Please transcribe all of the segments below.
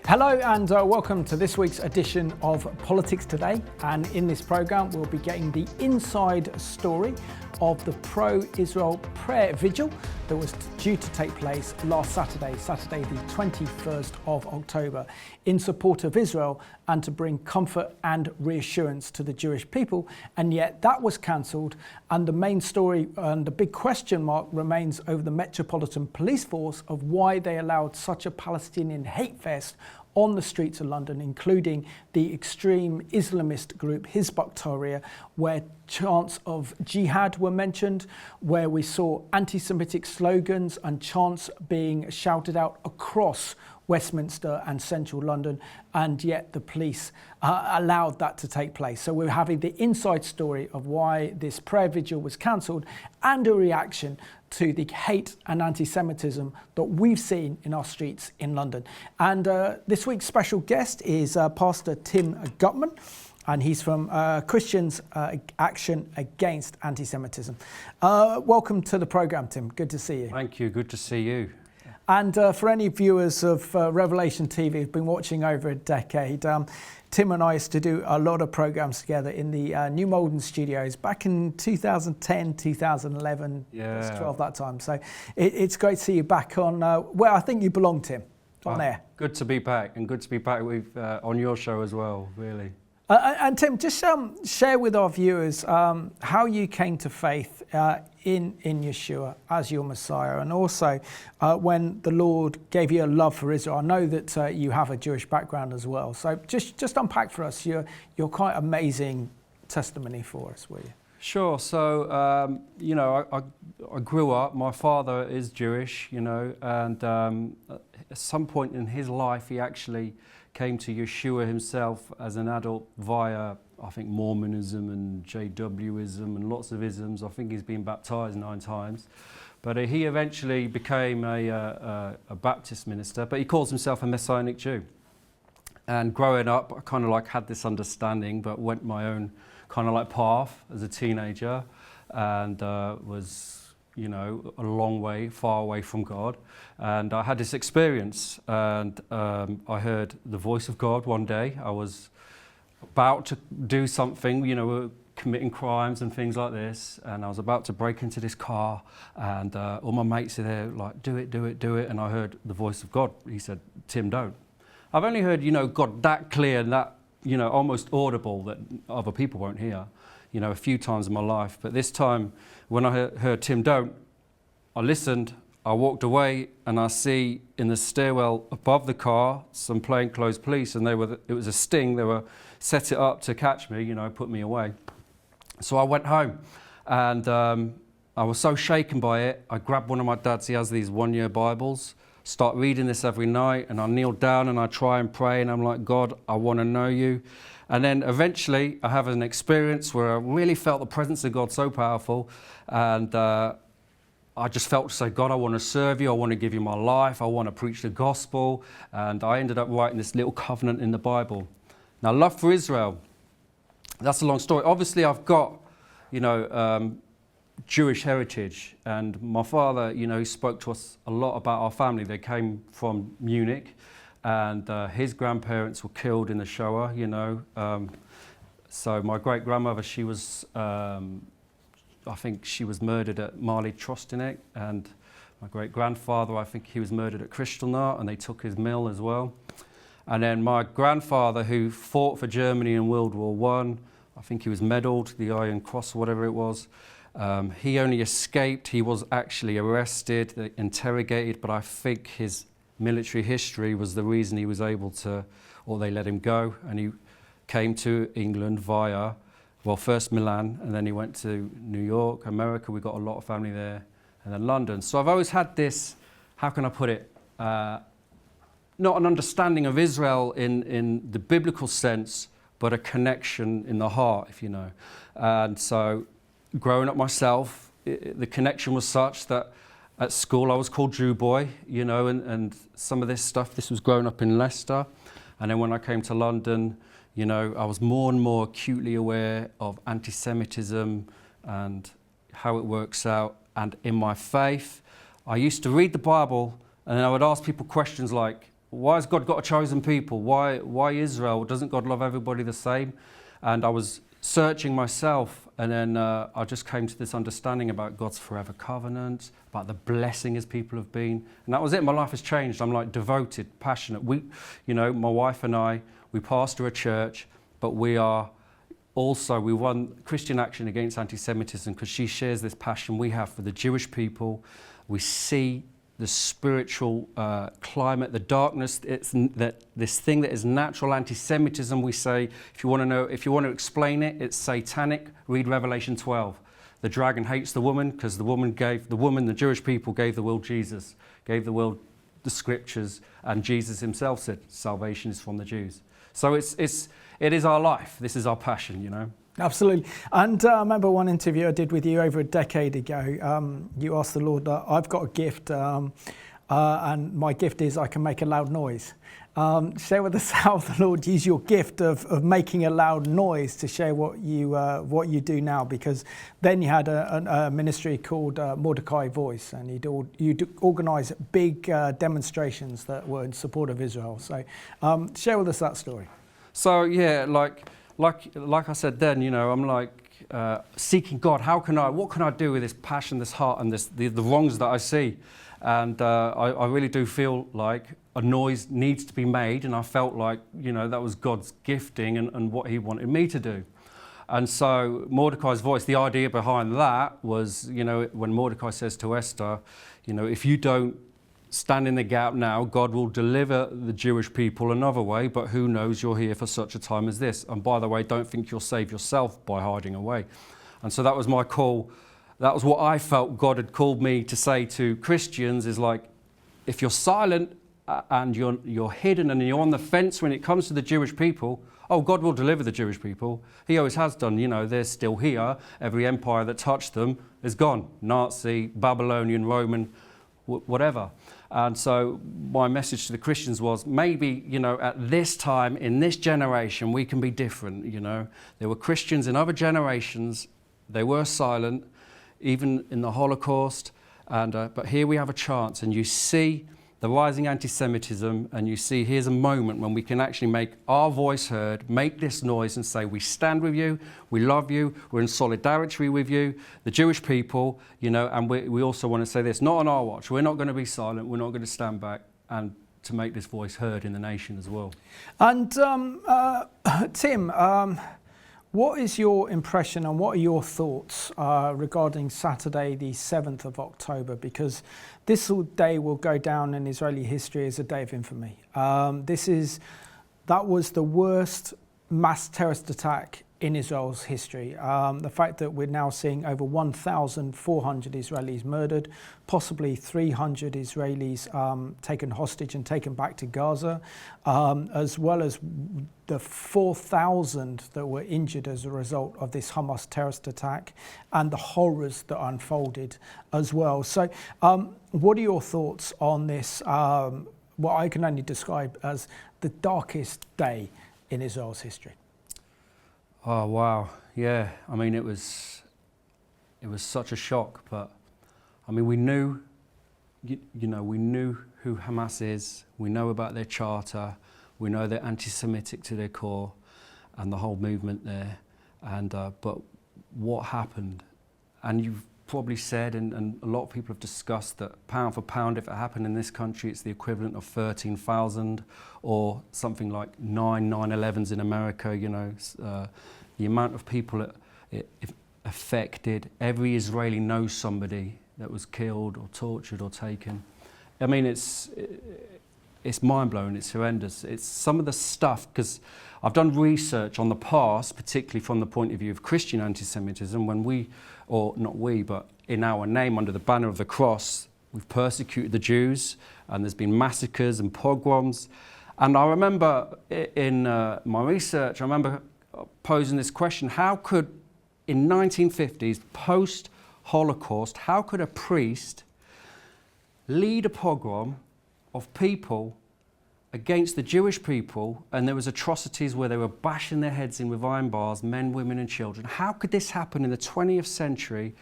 Hello and welcome to this week's edition of Politics Today, and in this programme we'll be getting the inside story of the pro-Israel prayer vigil that was due to take place last Saturday the 21st of October, in support of Israel and to bring comfort and reassurance to the Jewish people. And yet that was cancelled, and the main story and the big question mark remains over the Metropolitan Police Force of why they allowed such a Palestinian hate fest on the streets of London, including the extreme Islamist group Hizb ut-Tahrir, where chants of jihad were mentioned, where we saw anti-Semitic slogans and chants being shouted out across Westminster and central London, and yet the police allowed that to take place. So we're having the inside story of why this prayer vigil was cancelled and a reaction to the hate and anti-Semitism that we've seen in our streets in London. And this week's special guest is Pastor Tim Guttman, and he's from Christian Action Against Anti-Semitism. Welcome to the programme, Tim. Good to see you. Thank you. Good to see you. And for any viewers of Revelation TV who've been watching over a decade, Tim and I used to do a lot of programs together in the New Malden studios back in 2010, 2011, 12 that time. So it's great to see you back on where I think you belong, Tim, on air. Good to be back, and good to be back with on your show as well, really. And Tim, just share with our viewers how you came to faith in Yeshua as your Messiah, and also when the Lord gave you a love for Israel. I know that you have a Jewish background as well, so just unpack for us your quite amazing testimony for us, will you? Sure. So I grew up. My father is Jewish, and at some point in his life, he actually came to Yeshua himself as an adult via, I think, Mormonism and JWism and lots of isms. I think he's been baptized 9 times. But he eventually became a Baptist minister, but he calls himself a Messianic Jew. And growing up, I kind of had this understanding, but went my own kind of path as a teenager, and was a long way, far away from God. And I had this experience, and I heard the voice of God one day. I was about to do something, committing crimes and things like this, and I was about to break into this car, and all my mates are there like, do it, do it, do it, and I heard the voice of God. He said, Tim, don't. I've only heard, God that clear and that, almost audible that other people won't hear, a few times in my life. But this time, when I heard Tim, don't, I listened, I walked away, and I see in the stairwell above the car some plainclothes police, and it was a sting. They were set it up to catch me, put me away. So I went home, and I was so shaken by it. I grabbed one of my dad's, he has these 1-year Bibles, start reading this every night, and I kneel down and I try and pray, and I'm like, God, I want to know you. And then eventually I have an experience where I really felt the presence of God so powerful, and I just felt to say, God, I want to serve you, I want to give you my life, I want to preach the gospel, and I ended up writing this little covenant in the Bible. Now, love for Israel, that's a long story. Obviously, I've got, Jewish heritage, and my father, he spoke to us a lot about our family. They came from Munich, and his grandparents were killed in the Shoah, So my great-grandmother, she was, I think she was murdered at Marley Trostinek, and my great-grandfather, I think he was murdered at Kristallnacht, and they took his mill as well. And then my grandfather, who fought for Germany in World War I think he was medalled, the Iron Cross or whatever it was. He only escaped. He was actually arrested, interrogated, but I think his military history was the reason he was able to, or they let him go, and he came to England via, first Milan, and then he went to New York, America. We got a lot of family there, and then London. So I've always had this, how can I put it, not an understanding of Israel in the biblical sense, but a connection in the heart, if you know. And so growing up myself, the connection was such that at school I was called Jew boy, and some of this stuff, this was growing up in Leicester. And then when I came to London, I was more and more acutely aware of anti-Semitism and how it works out. And in my faith, I used to read the Bible, and then I would ask people questions like, why has God got a chosen people? Why Israel? Doesn't God love everybody the same? And I was searching myself, and then I just came to this understanding about God's forever covenant, about the blessing His people have been, and that was it. My life has changed. I'm like devoted, passionate. We, my wife and I, we pastor a church, but we run Christian Action Against Anti-Semitism because she shares this passion we have for the Jewish people. We see the spiritual climate, the darkness, this thing that is natural anti-Semitism. We say, if you want to explain it, it's satanic. Read Revelation 12. The dragon hates the woman because the Jewish people gave the world Jesus, gave the world the scriptures, and Jesus himself said salvation is from the Jews. So it is our life. This is our passion, Absolutely. And I remember one interview I did with you over a decade ago. You asked the Lord, I've got a gift, and my gift is I can make a loud noise. Share with us how the Lord used your gift of making a loud noise to share what you do now, because then you had a ministry called Mordecai Voice, and you'd organise big demonstrations that were in support of Israel. So share with us that story. So yeah, like I said then, I'm like seeking God. What can I do with this passion, this heart, and the wrongs that I see? And I really do feel like a noise needs to be made, and I felt like, that was God's gifting and what He wanted me to do. And so Mordecai's Voice, the idea behind that was, when Mordecai says to Esther, if you don't stand in the gap now, God will deliver the Jewish people another way, but who knows, you're here for such a time as this. And by the way, don't think you'll save yourself by hiding away. And so that was my call. That was what I felt God had called me to say to Christians, is like, if you're silent and you're hidden and you're on the fence when it comes to the Jewish people, God will deliver the Jewish people. He always has done. They're still here. Every empire that touched them is gone. Nazi, Babylonian, Roman, whatever. And so my message to the Christians was, maybe, at this time, in this generation, we can be different, There were Christians in other generations. They were silent, even in the Holocaust. But here we have a chance, and you see the rising anti-Semitism, and you see here's a moment when we can actually make our voice heard, make this noise and say, we stand with you, we love you, we're in solidarity with you, the Jewish people, and we also want to say this, not on our watch, we're not going to be silent, we're not going to stand back, and to make this voice heard in the nation as well. And Tim, what is your impression and what are your thoughts regarding Saturday, the 7th of October? Because this day will go down in Israeli history as a day of infamy. That was the worst mass terrorist attack in Israel's history. The fact that we're now seeing over 1,400 Israelis murdered, possibly 300 Israelis taken hostage and taken back to Gaza, as well as the 4,000 that were injured as a result of this Hamas terrorist attack, and the horrors that unfolded as well. So what are your thoughts on this, what I can only describe as the darkest day in Israel's history? Oh wow, yeah. I mean, it was such a shock. But I mean, we knew, we knew who Hamas is. We know about their charter. We know they're anti-Semitic to their core, and the whole movement there. And but what happened? And you've probably said, and a lot of people have discussed, that pound for pound, if it happened in this country, it's the equivalent of 13,000 or something like 9/11s in America. The amount of people it affected. Every Israeli knows somebody that was killed or tortured or taken. I mean, it's mind-blowing, it's horrendous. It's some of the stuff, because I've done research on the past, particularly from the point of view of Christian anti-Semitism, but in our name, under the banner of the cross, we've persecuted the Jews, and there's been massacres and pogroms. And I remember in my research, posing this question: how could, in 1950s, post-Holocaust, how could a priest lead a pogrom of people against the Jewish people, and there was atrocities where they were bashing their heads in with iron bars, men, women and children? How could this happen in the 20th century,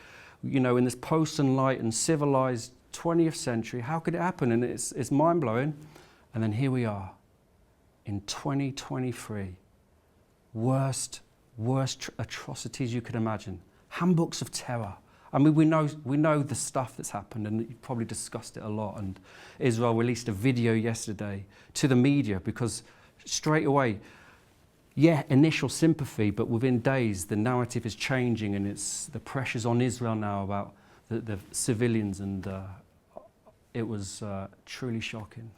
in this post-enlightened, civilized 20th century? How could it happen? And it's mind-blowing. And then here we are in 2023. Worst atrocities you could imagine. Handbooks of terror. I mean, we know the stuff that's happened, and you've probably discussed it a lot. And Israel released a video yesterday to the media because straight away, initial sympathy, but within days the narrative is changing, and it's the pressures on Israel now about the civilians, and it was truly shocking.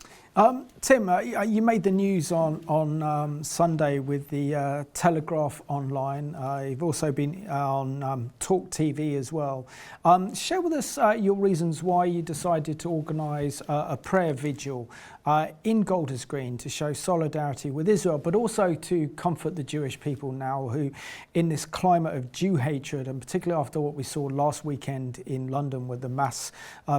Tim, you made the news on Sunday with the Telegraph Online. You've also been on Talk TV as well. Share with us your reasons why you decided to organise a prayer vigil in Golders Green to show solidarity with Israel, but also to comfort the Jewish people now who, in this climate of Jew hatred, and particularly after what we saw last weekend in London with the mass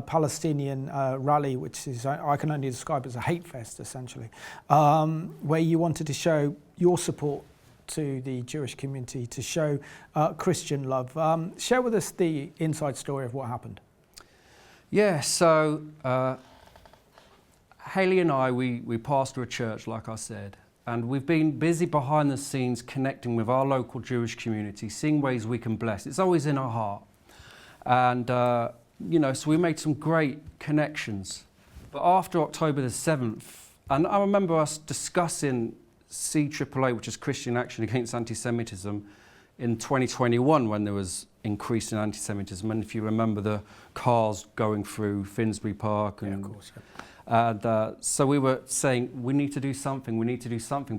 Palestinian rally, which is, I can only describe as a hate fest, essentially, where you wanted to show your support to the Jewish community, to show Christian love. Share with us the inside story of what happened. Yeah, so Haley and I, we pastor a church, like I said, and we've been busy behind the scenes connecting with our local Jewish community, seeing ways we can bless. It's always in our heart. And, so we made some great connections. But after October the 7th, and I remember us discussing CAAA, which is Christian Action Against Anti-Semitism, in 2021 when there was increase in anti-Semitism. And if you remember the cars going through Finsbury Park. And, of course, yeah. And so we were saying, we need to do something.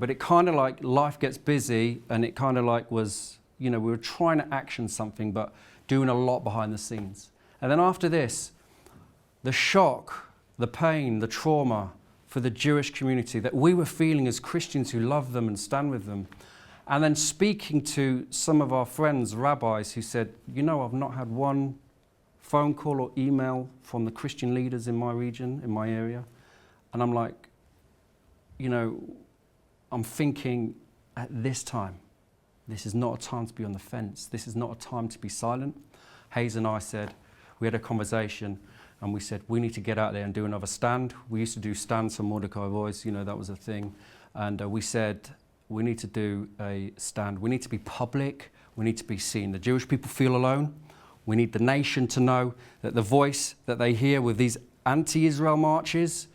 But it kind of like life gets busy, and it kind of like was, we were trying to action something, but doing a lot behind the scenes. And then after this, the shock, the pain, the trauma for the Jewish community that we were feeling as Christians who love them and stand with them. And then speaking to some of our friends, rabbis, who said, I've not had one phone call or email from the Christian leaders in my region, in my area. And I'm like, I'm thinking at this time, this is not a time to be on the fence. This is not a time to be silent. Hayes and I said, we had a conversation, and we said, we need to get out there and do another stand. We used to do stands for Mordecai Voice, that was a thing. And we said, we need to do a stand. We need to be public. We need to be seen. The Jewish people feel alone. We need the nation to know that the voice that they hear with these anti-Israel marches,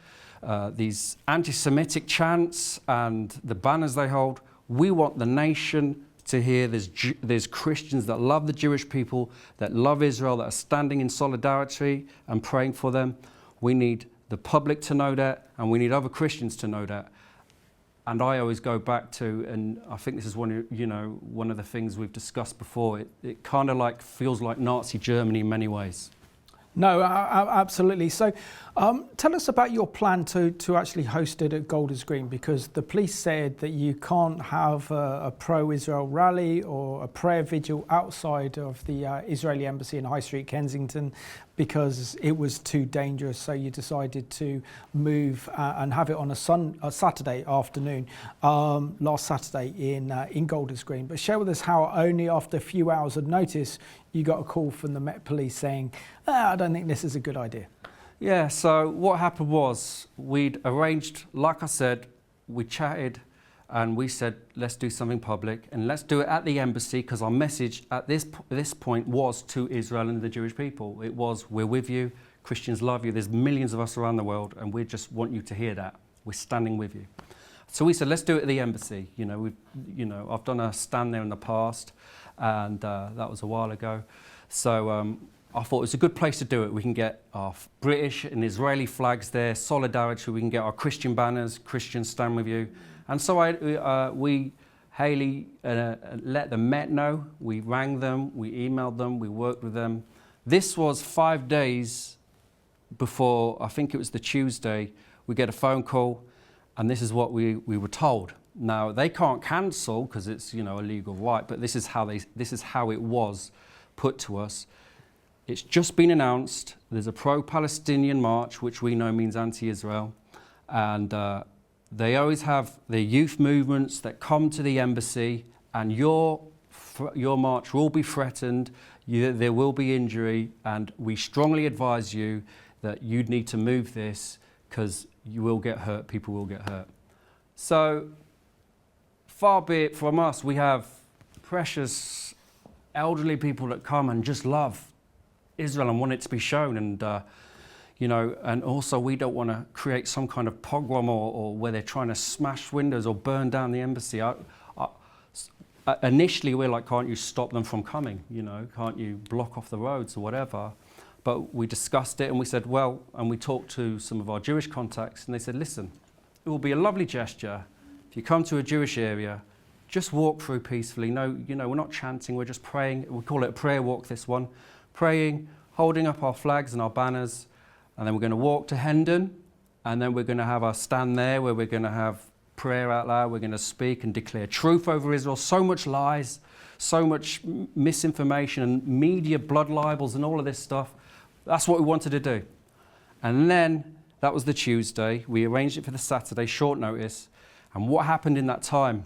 these anti-Semitic chants and the banners they hold, we want the nation to hear there's Christians that love the Jewish people, that love Israel, that are standing in solidarity and praying for them. We need the public to know that, and we need other Christians to know that. And I always go back to, and I think this is one of the things we've discussed before, it kind of like feels like Nazi Germany in many ways. No, absolutely. So tell us about your plan to actually host it at Golders Green, because the police said that you can't have a pro-Israel rally or a prayer vigil outside of the Israeli embassy in High Street, Kensington, because it was too dangerous. So you decided to move and have it on a Saturday afternoon, last Saturday in Golders Green. But share with us how only after a few hours of notice you got a call from the Met Police saying, I don't think this is a good idea. Yeah, so what happened was we'd arranged, like I said, we chatted and we said, let's do something public and let's do it at the embassy, because our message at this point was to Israel and the Jewish people. It was, we're with you, Christians love you, there's millions of us around the world, and we just want you to hear that. We're standing with you. So we said, let's do it at the embassy. I've done a stand there in the past, and that was a while ago. So I thought it was a good place to do it. We can get our British and Israeli flags there, solidarity. We can get our Christian banners, Christians stand with you. And so Haley let the Met know. We rang them, we emailed them, we worked with them. This was 5 days before, I think it was the Tuesday, we get a phone call, and this is what we were told. Now, they can't cancel because it's a legal right, but this is how it was put to us. It's just been announced. There's a pro-Palestinian march, which we know means anti-Israel, and they always have the youth movements that come to the embassy, and your march will be threatened. There will be injury, and we strongly advise you that you'd need to move this because you will get hurt, people will get hurt. So far be it from us, we have precious elderly people that come and just love Israel and want it to be shown, and and also we don't want to create some kind of pogrom or where they're trying to smash windows or burn down the embassy. Initially we're like, can't you stop them from coming? Can't you block off the roads or whatever? But we discussed it and we said, well, and we talked to some of our Jewish contacts and they said, listen, it will be a lovely gesture if you come to a Jewish area, just walk through peacefully. No, we're not chanting, we're just praying. We call it a prayer walk, this one. Praying, holding up our flags and our banners, and then we're going to walk to Hendon, and then we're going to have our stand there where we're going to have prayer out loud. We're going to speak and declare truth over Israel. So much lies, so much misinformation and media blood libels and all of this stuff. That's what we wanted to do. And then that was the Tuesday. We arranged it for the Saturday, short notice. And what happened in that time,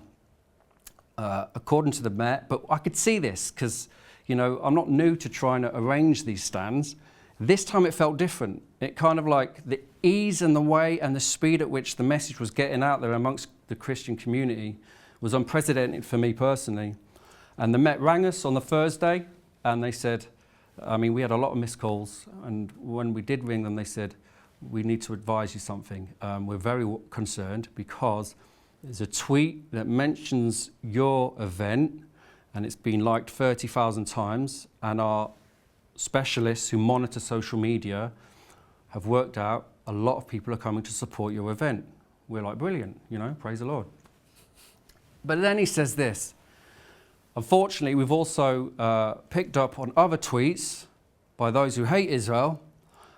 according to the Met, but I could see this because, I'm not new to trying to arrange these stands. This time it felt different. It kind of like the ease and the way and the speed at which the message was getting out there amongst the Christian community was unprecedented for me personally. And the Met rang us on the Thursday and they said, we had a lot of missed calls, and when we did ring them, they said, we need to advise you something. We're very concerned because there's a tweet that mentions your event, and it's been liked 30,000 times, and our specialists who monitor social media have worked out a lot of people are coming to support your event. We're like, brilliant, praise the Lord. But then he says this. Unfortunately, we've also picked up on other tweets by those who hate Israel.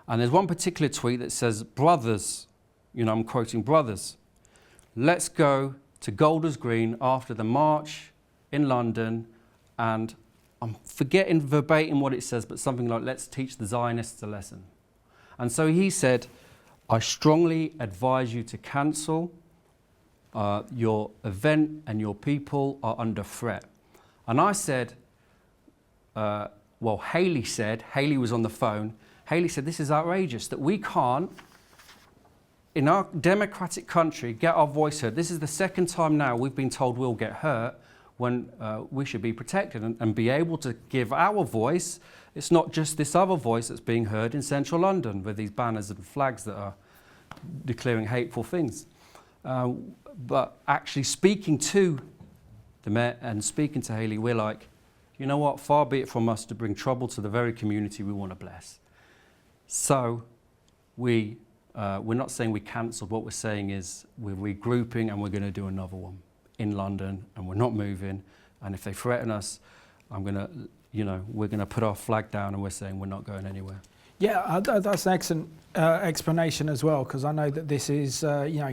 And there's one particular tweet that says, brothers, I'm quoting, brothers, let's go to Golders Green after the march in London. And I'm forgetting verbatim what it says, but something like, let's teach the Zionists a lesson. And so he said, I strongly advise you to cancel. Your event and your people are under threat. And I said, Haley was on the phone. Haley said, this is outrageous that we can't, in our democratic country, get our voice heard. This is the second time now we've been told we'll get hurt when we should be protected and be able to give our voice. It's not just this other voice that's being heard in central London with these banners and flags that are declaring hateful things. But actually speaking to the Met and speaking to Haley, we're like, you know what, far be it from us to bring trouble to the very community we want to bless. So we're not saying we cancelled. What we're saying is we're regrouping and we're going to do another one in London, and we're not moving. And if they threaten us, we're going to put our flag down and we're saying we're not going anywhere. Yeah, that's an excellent explanation as well, because I know that this is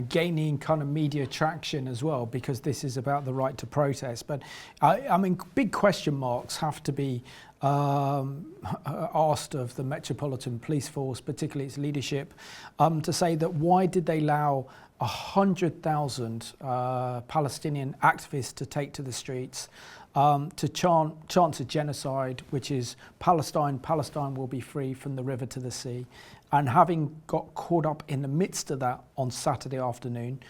gaining kind of media traction as well, because this is about the right to protest. But big question marks have to be asked of the Metropolitan Police Force, particularly its leadership, to say that why did they allow 100,000 Palestinian activists to take to the streets to chant a genocide, which is Palestine will be free from the river to the sea. And having got caught up in the midst of that on Saturday afternoon,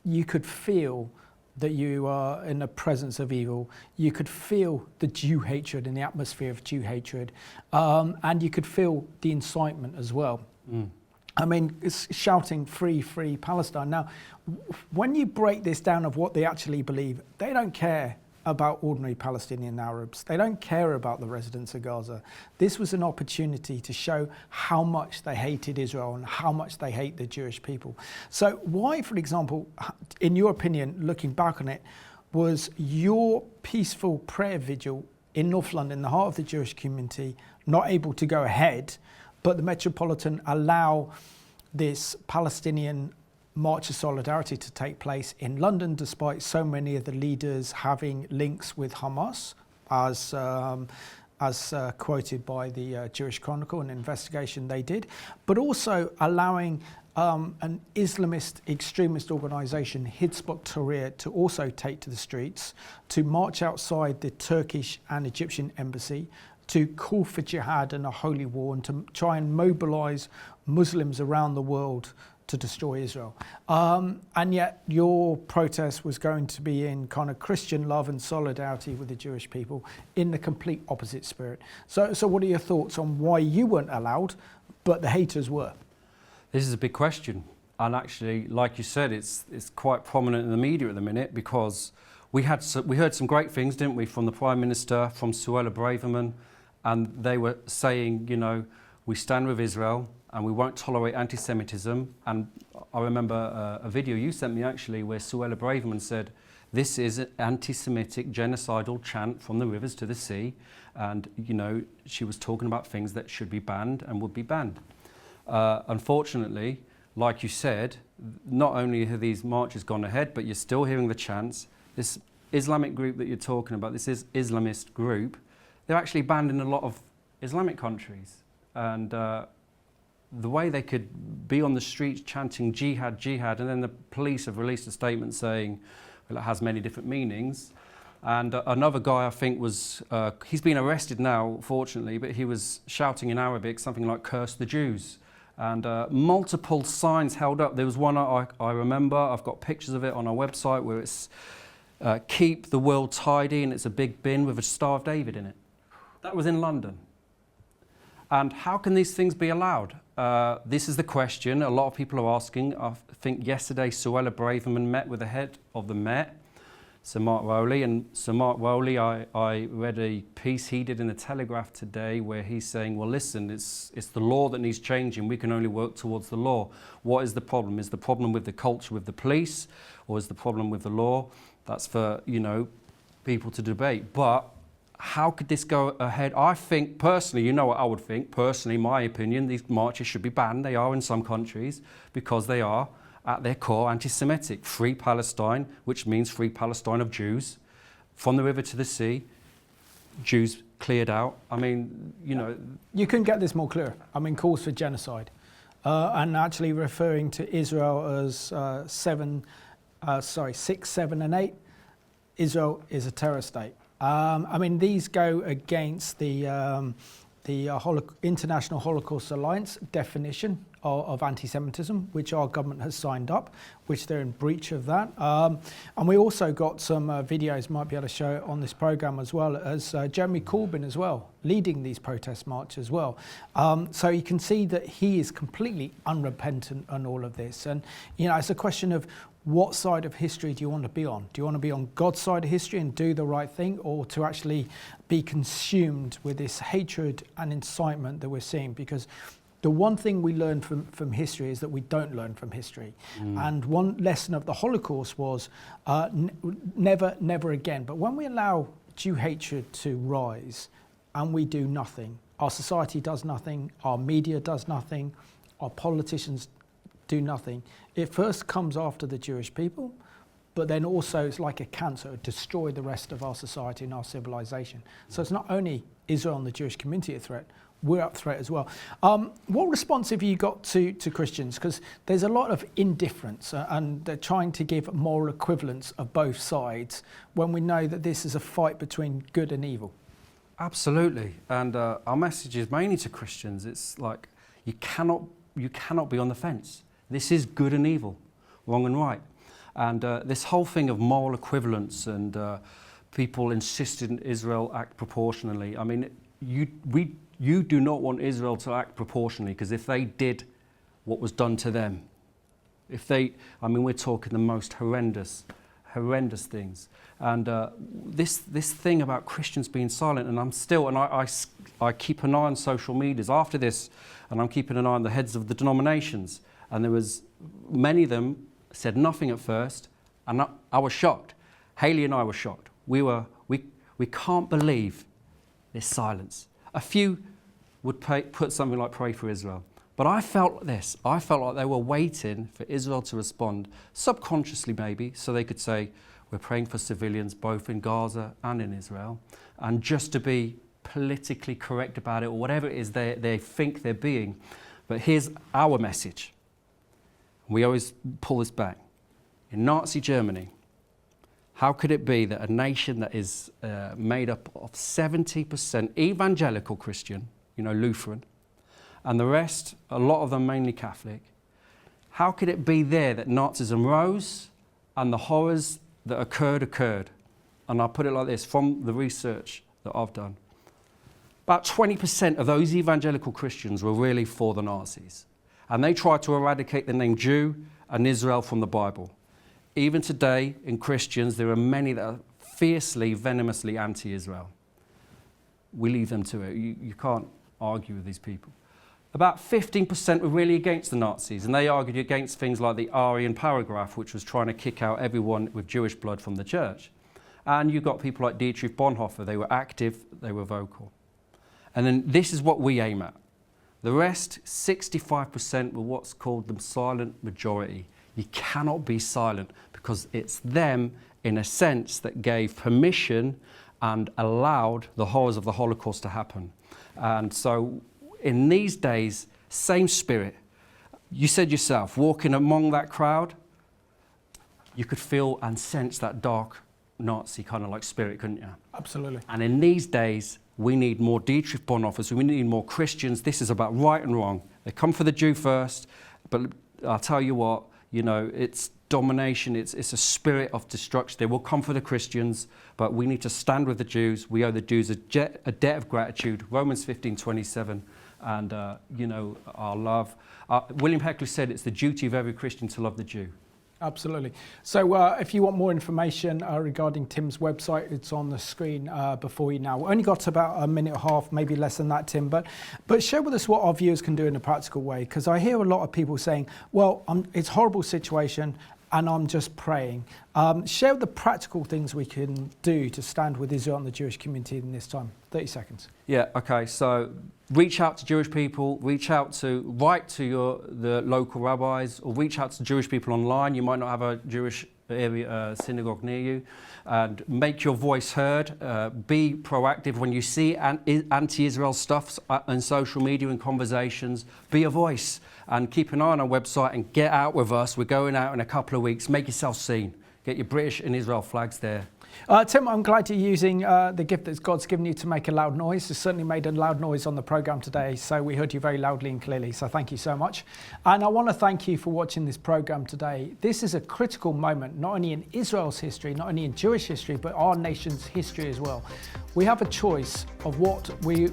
you could feel that you are in the presence of evil. You could feel the Jew hatred and the atmosphere of Jew hatred. And you could feel the incitement as well. It's shouting free, free Palestine. Now, when you break this down of what they actually believe, they don't care about ordinary Palestinian Arabs. They don't care about the residents of Gaza. This was an opportunity to show how much they hated Israel and how much they hate the Jewish people. So why, for example, in your opinion, looking back on it, was your peaceful prayer vigil in North London, in the heart of the Jewish community, not able to go ahead, but the Metropolitan allow this Palestinian March of Solidarity to take place in London, despite so many of the leaders having links with Hamas, as quoted by the Jewish Chronicle, an investigation they did, but also allowing an Islamist extremist organisation, Hizbut Tahrir, to also take to the streets, to march outside the Turkish and Egyptian embassy, to call for jihad and a holy war, and to try and mobilise Muslims around the world to destroy Israel. And yet your protest was going to be in kind of Christian love and solidarity with the Jewish people in the complete opposite spirit. So what are your thoughts on why you weren't allowed, but the haters were? This is a big question. And actually, like you said, it's quite prominent in the media at the minute, because we heard some great things, didn't we, from the Prime Minister, from Suella Braverman, and they were saying, you know, we stand with Israel and we won't tolerate anti-Semitism. And I remember a video you sent me actually where Suella Braverman said, this is an anti-Semitic genocidal chant from the rivers to the sea. And, you know, she was talking about things that should be banned and would be banned. Unfortunately, like you said, not only have these marches gone ahead, but you're still hearing the chants. This Islamic group that you're talking about, this is Islamist group, they're actually banned in a lot of Islamic countries. And the way they could be on the streets chanting jihad, jihad, and then the police have released a statement saying, well, it has many different meanings. And another guy, I think, was, he's been arrested now, fortunately, but he was shouting in Arabic something like, curse the Jews. And multiple signs held up. There was one I remember, I've got pictures of it on our website, where it's keep the world tidy, and it's a big bin with a Star of David in it. That was in London. And how can these things be allowed? This is the question a lot of people are asking. I think yesterday Suella Braverman met with the head of the Met, Sir Mark Rowley. And Sir Mark Rowley, I read a piece he did in the Telegraph today where he's saying, well, listen, it's the law that needs changing. We can only work towards the law. What is the problem? Is the problem with the culture with the police, or is the problem with the law? That's for, you know, people to debate. But how could this go ahead? I think personally, you know what I would think, personally, my opinion, these marches should be banned. They are in some countries, because they are at their core anti-Semitic. Free Palestine, which means free Palestine of Jews, from the river to the sea, Jews cleared out. I mean, you know. You couldn't get this more clear. I mean, calls for genocide. And actually referring to Israel as 6, 7 and 8, Israel is a terror state. I mean, these go against the International Holocaust Alliance definition of anti-Semitism, which our government has signed up, which they're in breach of that. And we also got some videos, might be able to show it on this programme as well, as Jeremy Corbyn as well, leading these protest marches as well. So you can see that he is completely unrepentant on all of this. And, you know, it's a question of what side of history do you want to be on? Do you want to be on God's side of history and do the right thing, or to actually be consumed with this hatred and incitement that we're seeing? Because the one thing we learn from history is that we don't learn from history. And one lesson of the Holocaust was never again. But when we allow Jew hatred to rise and we do nothing, our society does nothing, our media does nothing, our politicians do nothing. It first comes after the Jewish people, but then also it's like a cancer, it destroys the rest of our society and our civilization. So it's not only Israel and the Jewish community a threat, we're up threat as well. What response have you got to Christians? Because there's a lot of indifference and they're trying to give moral equivalence of both sides when we know that this is a fight between good and evil. Absolutely. And our message is mainly to Christians. It's like, you cannot be on the fence. This is good and evil, wrong and right. And this whole thing of moral equivalence and people insisted Israel act proportionally. I mean, you do not want Israel to act proportionally, because if they did what was done to them, we're talking the most horrendous things. And this thing about Christians being silent, and I keep an eye on social medias after this, and I'm keeping an eye on the heads of the denominations. And there was many of them said nothing at first, and I was shocked. Haley and I were shocked. We can't believe this silence. A few would put something like pray for Israel. But I felt this. I felt like they were waiting for Israel to respond, subconsciously maybe, so they could say, we're praying for civilians both in Gaza and in Israel. And just to be politically correct about it, or whatever it is they think they're being. But here's our message. We always pull this back. In Nazi Germany, how could it be that a nation that is made up of 70% evangelical Christian, Lutheran, and the rest, a lot of them mainly Catholic, How could it be there that Nazism rose and the horrors that occurred? And I'll put it like this, from the research that I've done. About 20% of those evangelical Christians were really for the Nazis. And they tried to eradicate the name Jew and Israel from the Bible. Even today, in Christians, there are many that are fiercely, venomously anti-Israel. We leave them to it. You can't argue with these people. About 15% were really against the Nazis, and they argued against things like the Aryan paragraph, which was trying to kick out everyone with Jewish blood from the church. And you've got people like Dietrich Bonhoeffer. They were active, they were vocal. And then this is what we aim at. The rest, 65%, were what's called the silent majority. You cannot be silent because it's them, in a sense, that gave permission and allowed the horrors of the Holocaust to happen. And so in these days, same spirit. You said yourself, walking among that crowd, you could feel and sense that dark Nazi kind of like spirit, couldn't you? Absolutely. And in these days, we need more Dietrich Bonhoeffers, we need more Christians. This is about right and wrong. They come for the Jew first, but I'll tell you what, you know, it's domination, it's a spirit of destruction. They will come for the Christians, but we need to stand with the Jews. We owe the Jews a debt of gratitude, Romans 15:27, and, you know, our love. William Heckley said it's the duty of every Christian to love the Jew. Absolutely. So if you want more information regarding Tim's website, it's on the screen before you now. We've only got about a minute and a half, maybe less than that, Tim, but share with us what our viewers can do in a practical way, because I hear a lot of people saying, well, it's a horrible situation and I'm just praying. Share the practical things we can do to stand with Israel and the Jewish community in this time. 30 seconds. Yeah, okay, so reach out to Jewish people, write to the local rabbis, or reach out to Jewish people online. You might not have a Jewish area synagogue near you, and make your voice heard. Be proactive when you see anti-Israel stuff on social media and conversations. Be a voice, and keep an eye on our website and get out with us. We're going out in a couple of weeks. Make yourself seen. Get your British and Israel flags there. Tim, I'm glad you're using the gift that God's given you to make a loud noise. You certainly made a loud noise on the programme today, so we heard you very loudly and clearly, so thank you so much. And I want to thank you for watching this programme today. This is a critical moment, not only in Israel's history, not only in Jewish history, but our nation's history as well. We have a choice of what we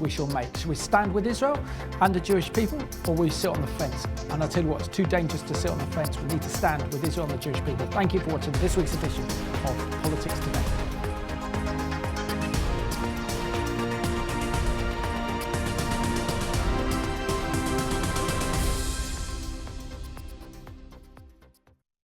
shall make. Should we stand with Israel and the Jewish people, or will we sit on the fence? And I'll tell you what, it's too dangerous to sit on the fence. We need to stand with Israel and the Jewish people. Thank you for watching this week's edition of Politics Today.